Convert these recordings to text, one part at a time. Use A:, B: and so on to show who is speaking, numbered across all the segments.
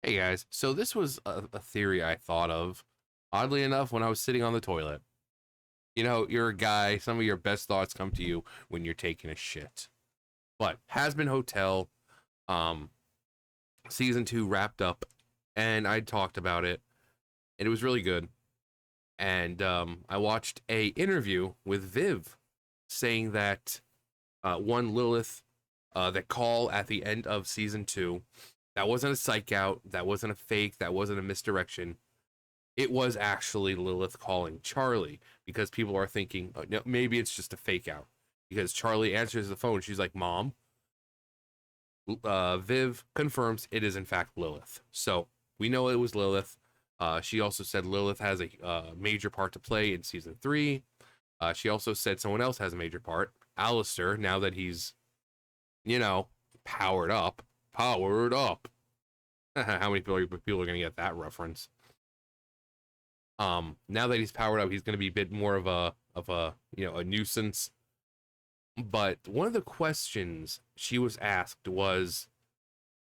A: Hey guys, so this was a theory I thought of, oddly enough, when I was sitting on the toilet. You know, you're a guy, some of your best thoughts come to you when you're taking a shit. But Hazbin Hotel, um, season two wrapped up, and I talked about it, and it was really good. And I watched a interview with Viv saying that one Lilith, the call at the end of season two, that wasn't a psych out, that wasn't a fake, that wasn't a misdirection. It was actually Lilith calling Charlie because people are thinking, oh, no, maybe it's just a fake out. Because Charlie answers the phone, she's like, "Mom." Viv confirms it is in fact Lilith. So we know it was Lilith. She also said Lilith has a major part to play in season three. She also said someone else has a major part, Alistair. Now that he's, you know, powered up, powered up. How many people are going to get that reference? Now that he's powered up, he's going to be a bit more of a a nuisance. But one of the questions she was asked was,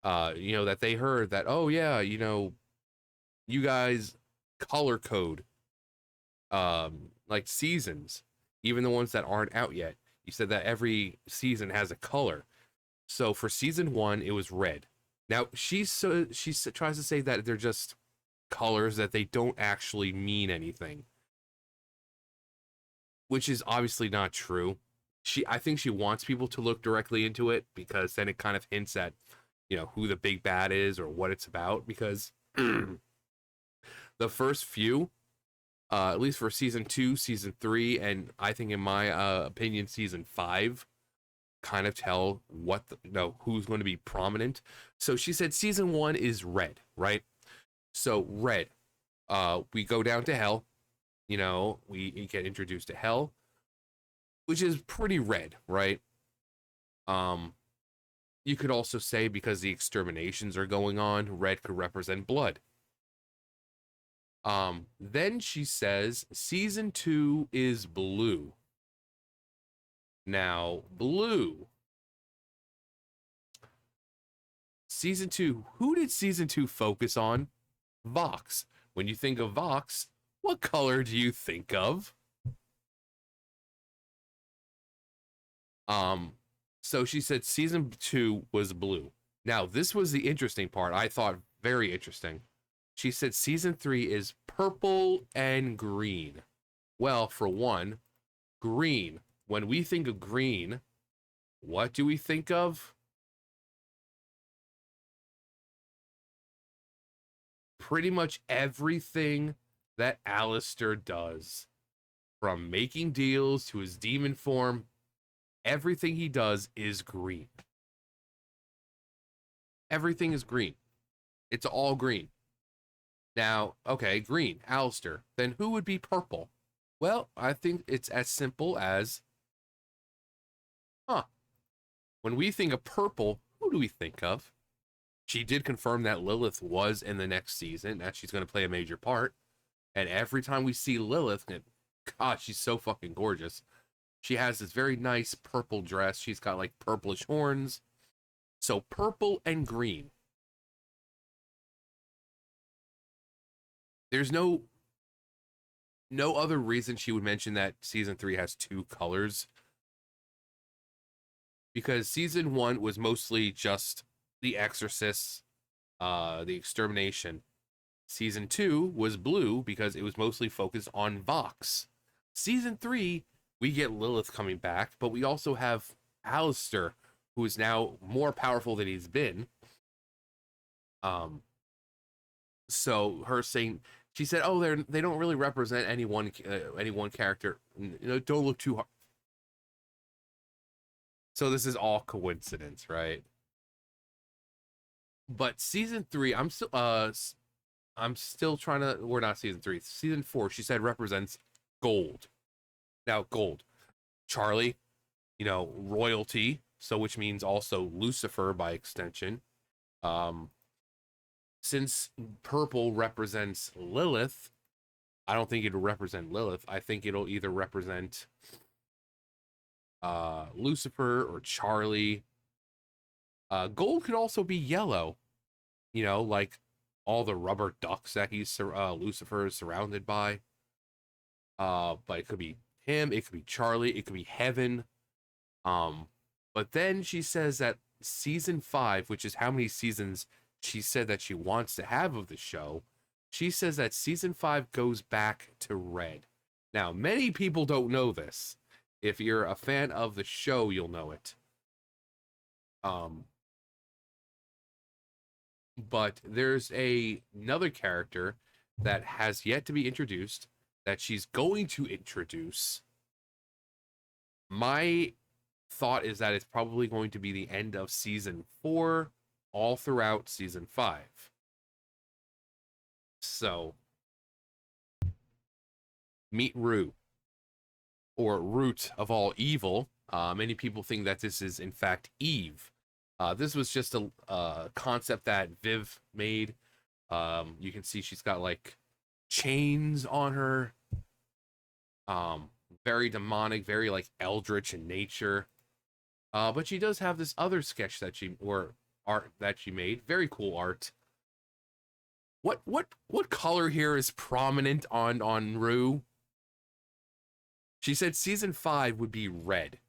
A: that they heard that, oh yeah, you guys color code like seasons, even the ones that aren't out yet. You said that every season has a color. So for season one, it was red. Now she tries to say that they're just colors, that they don't actually mean anything, which is obviously not true. I think she wants people to look directly into it because then it kind of hints at, who the big bad is or what it's about. Because the first few, at least for season two, season three, and I think in my opinion, season five, kind of tell who's going to be prominent. So she said season one is red, right? So red, we go down to hell. We get introduced to hell, which is pretty red, right? Um, you could also say because the exterminations are going on, red could represent blood. Then she says season two is blue. Now, blue. Season two, who did season two focus on? Vox. When you think of Vox, what color do you think of? Um, so she said season two was blue. Now, this was the interesting part. I thought very interesting. She said season three is purple and green. Well, for one, green. When we think of green, what do we think of? Pretty much everything that Alistair does. From making deals to his demon form, everything he does is green. Everything is green. It's all green. Now, okay, green, Alistair. Then who would be purple? Well, I think it's as simple as, huh, when we think of purple, who do we think of? She did confirm that Lilith was in the next season, that she's going to play a major part. And every time we see Lilith, God, she's so fucking gorgeous. She has this very nice purple dress. She's got like purplish horns. So purple and green. There's no other reason she would mention that season three has two colors, because season one was mostly just the exorcists, the extermination. Season two was blue because it was mostly focused on Vox. Season three, we get Lilith coming back, but we also have Alistair, who is now more powerful than he's been. So her saying, she said, "Oh, they don't really represent any one character. Don't look too hard." So this is all coincidence, right? But season three, I'm still trying to. We're not season three. Season four, she said represents gold. Now, gold, Charlie, royalty. So which means also Lucifer by extension. Um, since purple represents Lilith, I don't think it'll represent Lilith. I think it'll either represent Lucifer or Charlie. Gold could also be yellow, like all the rubber ducks that Lucifer is surrounded by. But it could be him, it could be Charlie, it could be Heaven. Um, but then she says that season 5, which is how many seasons she said that she wants to have of the show, she says that season 5 goes back to Red. Now, many people don't know this. If you're a fan of the show, you'll know it. Um, but there's another character that has yet to be introduced that she's going to introduce. My thought is that it's probably going to be the end of season 4 all throughout season 5. So meet Rue, or root of all evil. Many people think that this is in fact Eve. This was just a concept that Viv made. You can see she's got like chains on her. Very demonic, very like eldritch in nature. But she does have this other sketch that or art that she made. Very cool art. What color here is prominent on Rue? She said season 5 would be red.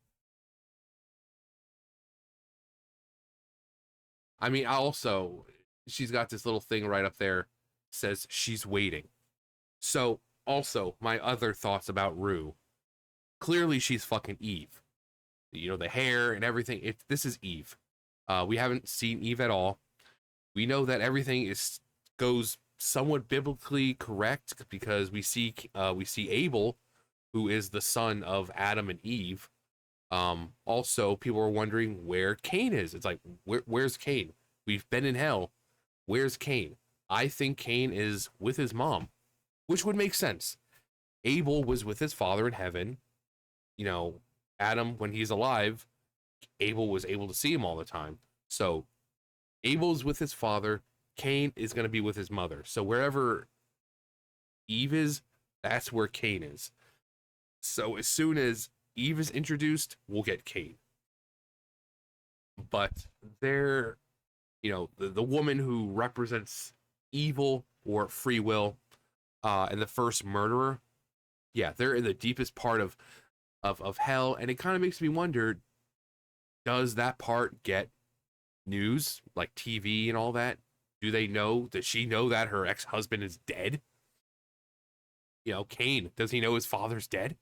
A: I mean, also, she's got this little thing right up there, says she's waiting. So, also, my other thoughts about Rue. Clearly, she's fucking Eve. You know, the hair and everything. This is Eve. We haven't seen Eve at all. We know that everything goes somewhat biblically correct because we see Abel, who is the son of Adam and Eve. Also, people are wondering where Cain is. It's like, where's Cain? We've been in hell. Where's Cain? I think Cain is with his mom, which would make sense. Abel was with his father in heaven. You know, Adam, when he's alive, Abel was able to see him all the time. So Abel's with his father. Cain is going to be with his mother. So wherever Eve is, that's where Cain is. So as soon as Eve is introduced, we'll get Cain. But they're, you know, the woman who represents evil or free will, and the first murderer, yeah, they're in the deepest part of hell, and it kind of makes me wonder, does that part get news, like TV and all that? Do they know? Does she know that her ex-husband is dead? You know, Cain, does he know his father's dead?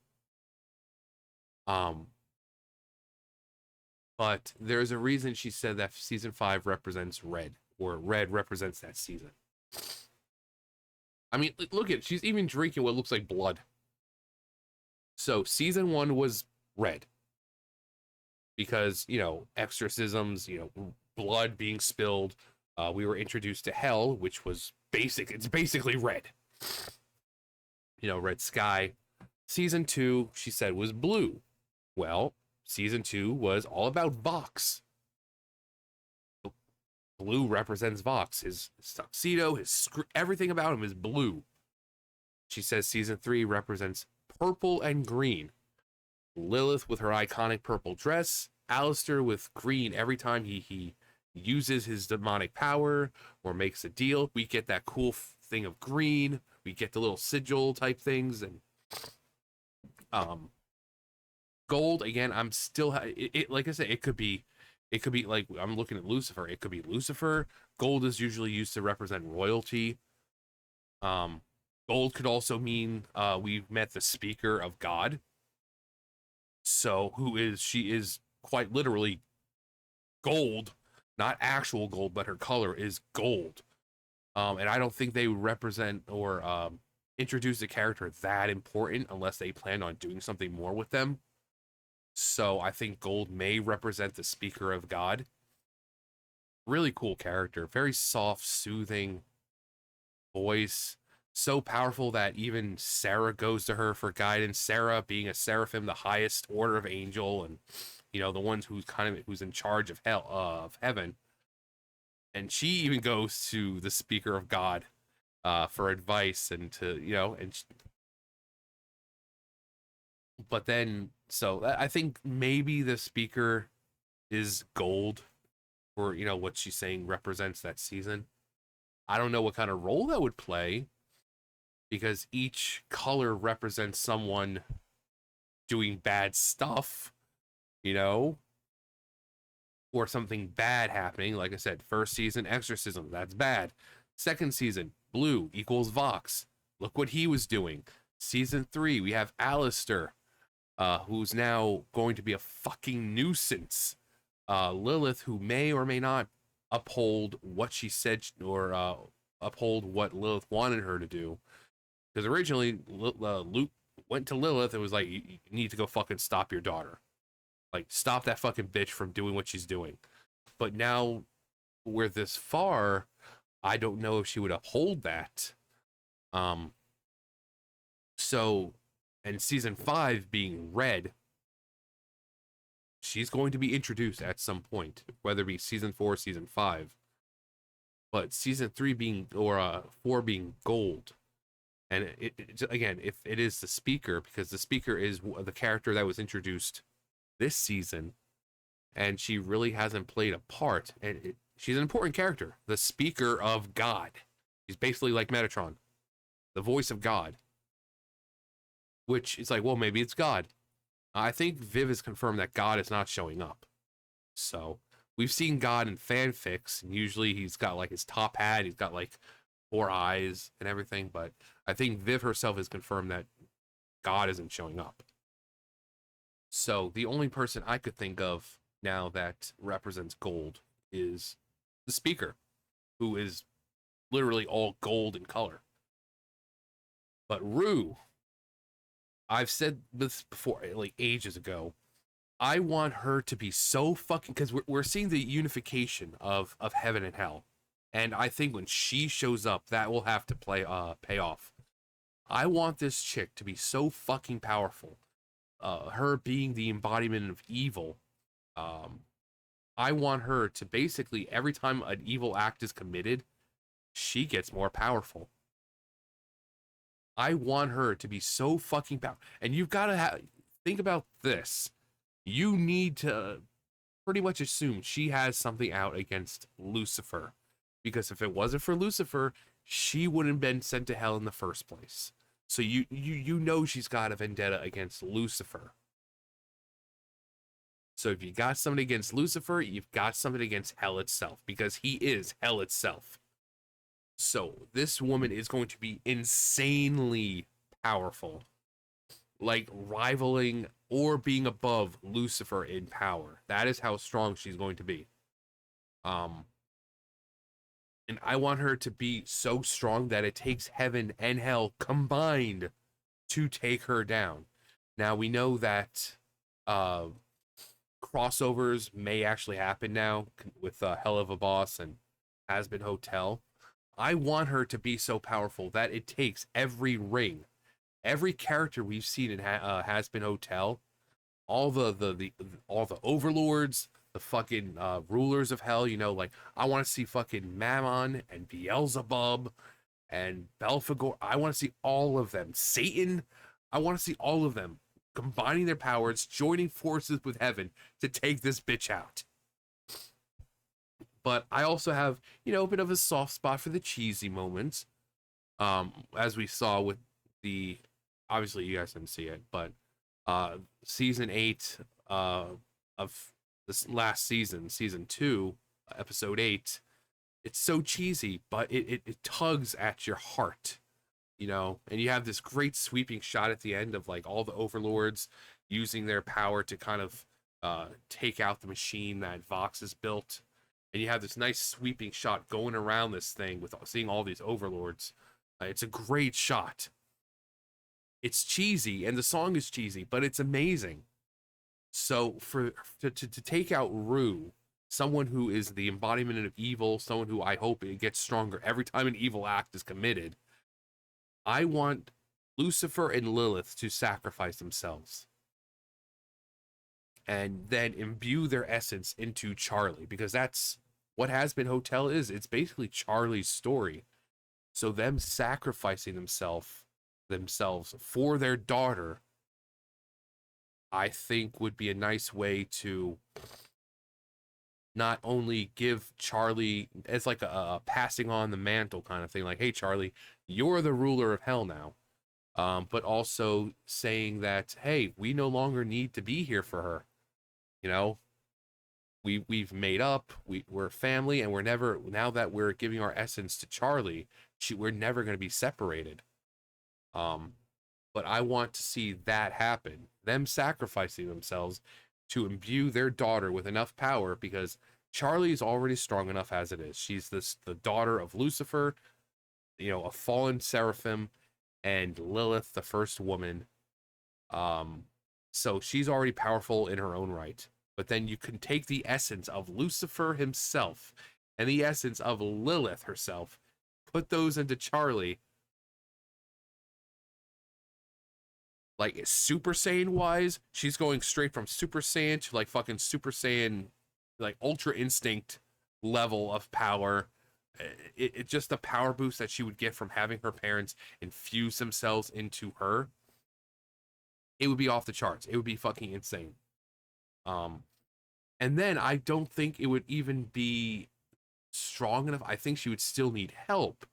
A: But there's a reason she said that season 5 represents red, or red represents that season. I mean, look at it. She's even drinking what looks like blood. So season 1 was red because, you know, exorcisms, you know, blood being spilled. We were introduced to hell, which was it's basically red. You know, red sky. Season 2, she said, was blue. Well, season 2 was all about Vox. Blue represents Vox. His tuxedo, everything about him is blue. She says season 3 represents purple and green. Lilith with her iconic purple dress. Alistair with green every time he uses his demonic power or makes a deal. We get that cool thing of green. We get the little sigil type things. And gold, again, I'm still like I said, it could be like, I'm looking at Lucifer, it could be Lucifer. Gold is usually used to represent royalty. Gold could also mean we've met the speaker of God. So she is quite literally gold, not actual gold, but her color is gold. And I don't think they represent or introduce a character that important unless they plan on doing something more with them. So I think gold may represent the speaker of God. Really cool character, very soft, soothing voice, so powerful that even Sarah goes to her for guidance. Sarah being a seraphim, the highest order of angel, and you know, the ones who's in charge of heaven. And she even goes to the speaker of God for advice and to, you know, but then, so I think maybe the speaker is gold, or, you know, what she's saying represents that season. I don't know what kind of role that would play because each color represents someone doing bad stuff, you know, or something bad happening. Like I said, first season, exorcism, that's bad. Second season, blue equals Vox. Look what he was doing. Season 3, we have Alistair, who's now going to be a fucking nuisance. Lilith, who may or may not uphold what she said, or uphold what Lilith wanted her to do. Because originally, Luke went to Lilith and was like, you need to go fucking stop your daughter. Like, stop that fucking bitch from doing what she's doing. But now we're this far, I don't know if she would uphold that. So, and season 5 being red, she's going to be introduced at some point, whether it be season 4 or season 5. But season 3 being, or 4 being gold. And again, if it is the speaker, because the speaker is the character that was introduced this season, and she really hasn't played a part. And she's an important character, the speaker of God. She's basically like Metatron, the voice of God. Which is like, well, maybe it's God. I think Viv has confirmed that God is not showing up. So we've seen God in fanfics, and usually he's got like his top hat, he's got like 4 eyes and everything. But I think Viv herself has confirmed that God isn't showing up. So the only person I could think of now that represents gold is the speaker, who is literally all gold in color. But Rue, I've said this before, like ages ago. I want her to be so fucking, because we're seeing the unification of heaven and hell, and I think when she shows up, that will have to pay off. I want this chick to be so fucking powerful. Her being the embodiment of evil. I want her to basically, every time an evil act is committed, she gets more powerful. I want her to be so fucking powerful. And you've got to think about this. You need to pretty much assume she has something out against Lucifer. Because if it wasn't for Lucifer, she wouldn't have been sent to hell in the first place. So you know she's got a vendetta against Lucifer. So if you got somebody against Lucifer, you've got somebody against hell itself, because he is hell itself. So this woman is going to be insanely powerful, like rivaling or being above Lucifer in power. That is how strong she's going to be. And I want her to be so strong that it takes heaven and hell combined to take her down. Now we know that crossovers may actually happen now with Hell of a Boss and Hazbin Hotel. I want her to be so powerful that it takes every ring, every character we've seen in Hazbin Hotel, all the all the overlords, the fucking rulers of hell. You know, like I want to see fucking Mammon and Beelzebub and Belphegor. I want to see all of them. Satan. I want to see all of them combining their powers, joining forces with heaven to take this bitch out. But I also have, you know, a bit of a soft spot for the cheesy moments. As we saw with the, obviously you guys didn't see it, but season 8 of this last season, season 2, episode 8, it's so cheesy, but it tugs at your heart, you know. And you have this great sweeping shot at the end of like all the overlords using their power to kind of take out the machine that Vox has built. And you have this nice sweeping shot going around this thing with seeing all these overlords. It's a great shot. It's cheesy, and the song is cheesy, but it's amazing. So to take out Rue, someone who is the embodiment of evil, someone who I hope it gets stronger every time an evil act is committed, I want Lucifer and Lilith to sacrifice themselves and then imbue their essence into Charlie, because that's what Hazbin Hotel is. It's basically Charlie's story. So them sacrificing themselves for their daughter, I think would be a nice way to not only give Charlie as like a passing on the mantle kind of thing, like, hey, Charlie, you're the ruler of hell now. But also saying that, hey, we no longer need to be here for her. You know, we've made up, we're family, and we're never, now that we're giving our essence to Charlie, we're never going to be separated. Um, but I want to see that happen, them sacrificing themselves to imbue their daughter with enough power, because Charlie is already strong enough as it is. She's the daughter of Lucifer, a fallen seraphim, and Lilith, the first woman. Um, so she's already powerful in her own right. But then you can take the essence of Lucifer himself and the essence of Lilith herself, put those into Charlie. Like, Super Saiyan wise, she's going straight from Super Saiyan to like fucking Super Saiyan, like Ultra Instinct level of power. It just the power boost that she would get from having her parents infuse themselves into her. It would be off the charts. It would be fucking insane. Um, and then I don't think it would even be strong enough. I think she would still need help,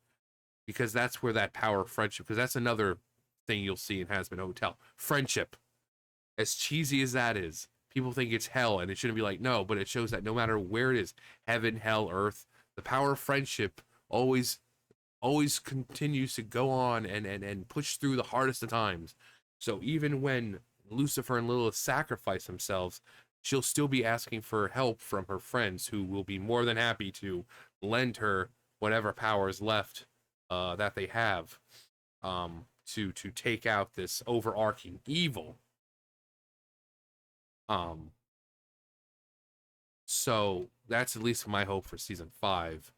A: because that's where that power of friendship, because that's another thing you'll see in Hazbin Hotel. Friendship. As cheesy as that is, people think it's hell, and it shouldn't be like, no, but it shows that no matter where it is, heaven, hell, earth, the power of friendship always continues to go on and push through the hardest of times. So even when Lucifer and Lilith sacrifice themselves, she'll still be asking for help from her friends, who will be more than happy to lend her whatever power is left that they have, to take out this overarching evil. So that's at least my hope for season 5.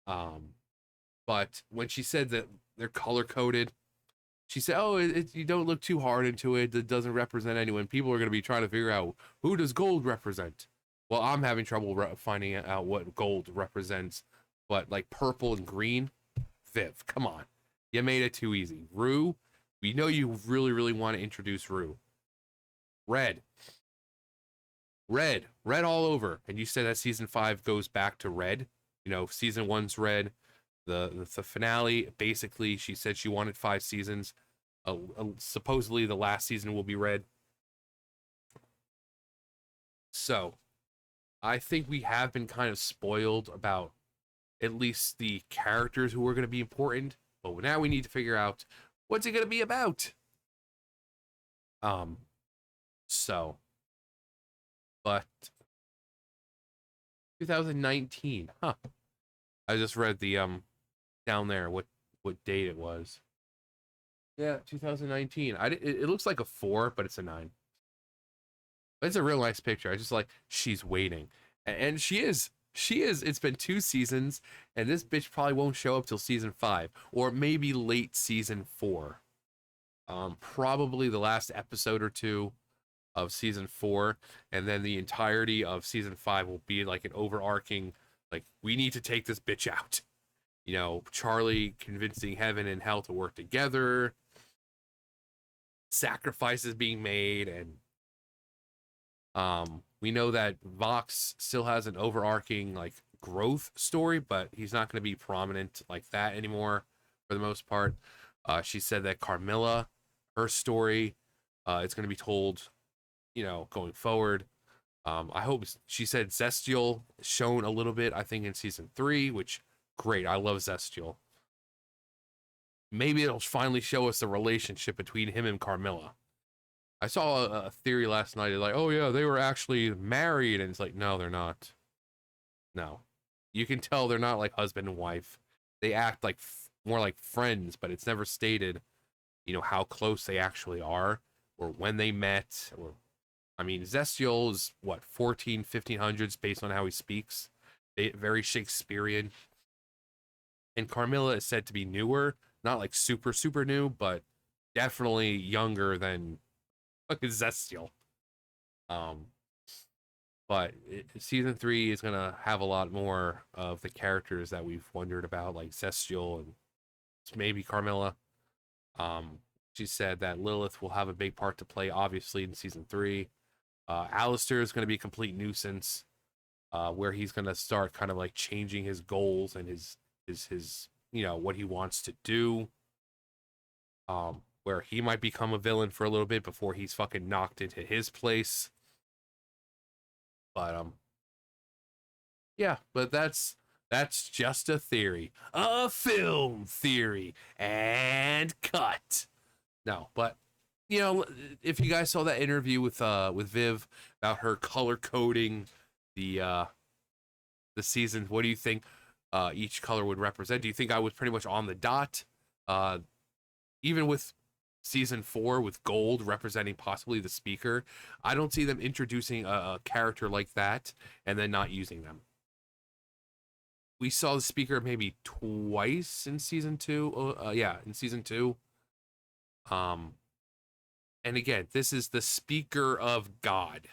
A: But when she said that they're color coded, she said, "Oh, you don't look too hard into it. It doesn't represent anyone. People are going to be trying to figure out, who does gold represent." Well, I'm having trouble finding out what gold represents, but like purple and green, Viv, come on, you made it too easy. Rue, we know you really want to introduce Rue. Red, red all over, and you said that season 5 goes back to red. Season 1's red. The finale, basically, she said she wanted 5 seasons. Supposedly the last season will be red. So I think we have been kind of spoiled about at least the characters who are going to be important, but now we need to figure out, what's it going to be about. So, but 2019, huh? I just read the down there what date it was. Yeah, 2019. It looks like a 4, but it's a 9. But it's a real nice picture. I just like, she's waiting, and she is. She is. It's been 2 seasons, and this bitch probably won't show up till season 5, or maybe late season 4. Probably the last episode or 2 of season 4, and then the entirety of season 5 will be like an overarching, like, we need to take this bitch out. Charlie convincing heaven and hell to work together, sacrifices being made, and we know that Vox still has an overarching like growth story, but he's not going to be prominent like that anymore for the most part. She said that Carmilla, her story, is going to be told, going forward. I hope, she said Zestial shown a little bit, I think, in season 3, which, great. I love Zestial. Maybe it'll finally show us the relationship between him and Carmilla. I saw a theory last night, like, oh yeah, they were actually married, and it's like, no, they're not. No. You can tell they're not like husband and wife. They act like more like friends, but it's never stated, how close they actually are, or when they met, or, I mean, Zestial is what, 1500s based on how he speaks. Very Shakespearean. And Carmilla is said to be newer, not like super new, but definitely younger than fucking Zestial. But season 3 is gonna have a lot more of the characters that we've wondered about, like Zestial and maybe Carmilla. She said that Lilith will have a big part to play, obviously, in season 3. Alistair is going to be a complete nuisance. where he's gonna start kind of like changing his goals and his what he wants to do. Where he might become a villain for a little bit before he's fucking knocked into his place. But yeah, but that's just a theory, a film theory, and cut. No, but if you guys saw that interview with Viv about her color coding the the season, what do you think each color would represent? Do you think I was pretty much on the dot? Even with season 4 with gold representing possibly the speaker, I don't see them introducing a character like that and then not using them. We saw the speaker maybe twice in season 2. Yeah, in season 2. Um, and again, this is the speaker of God.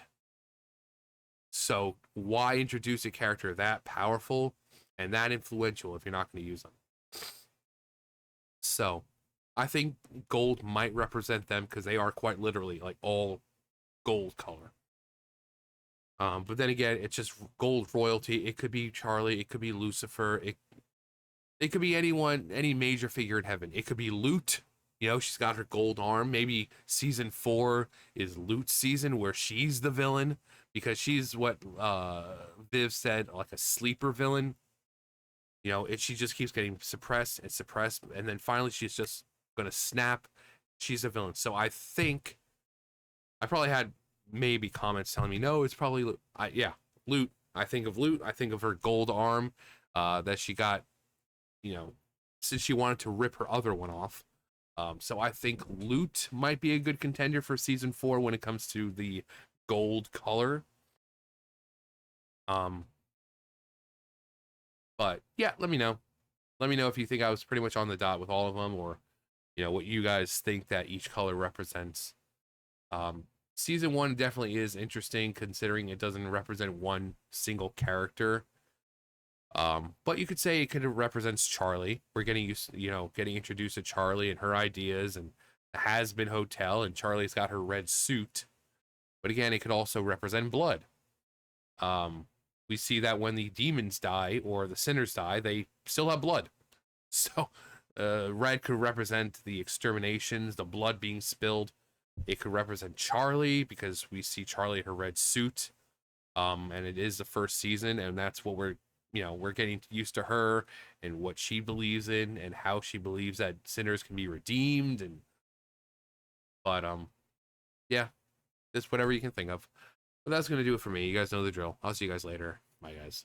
A: So why introduce a character that powerful and that influential if you're not going to use them? So I think gold might represent them because they are quite literally like all gold color. But then again, it's just gold royalty. It could be Charlie. It could be Lucifer. It could be anyone, any major figure in heaven. It could be Lute. She's got her gold arm. Maybe season 4 is Lute's season where she's the villain because she's what Viv said, like a sleeper villain. She just keeps getting suppressed and suppressed, and then finally she's just gonna snap. She's a villain. So I think I probably had maybe comments telling me no, it's probably Lute. I think of Lute. I think of her gold arm that she got, since she wanted to rip her other one off. So I think Lute might be a good contender for season 4 when it comes to the gold color. But yeah, let me know. Let me know if you think I was pretty much on the dot with all of them, or what you guys think that each color represents. Season 1 definitely is interesting considering it doesn't represent one single character. But you could say it could represents Charlie. We're getting used, getting introduced to Charlie and her ideas and the Hazbin Hotel, and Charlie's got her red suit. But again, it could also represent blood. We see that when the demons die or the sinners die, they still have blood. So, red could represent the exterminations, the blood being spilled. It could represent Charlie because we see Charlie in her red suit. And it is the first season, and that's what we're getting used to her and what she believes in and how she believes that sinners can be redeemed. But yeah, just whatever you can think of. But that's gonna do it for me. You guys know the drill. I'll see you guys later. Bye, guys.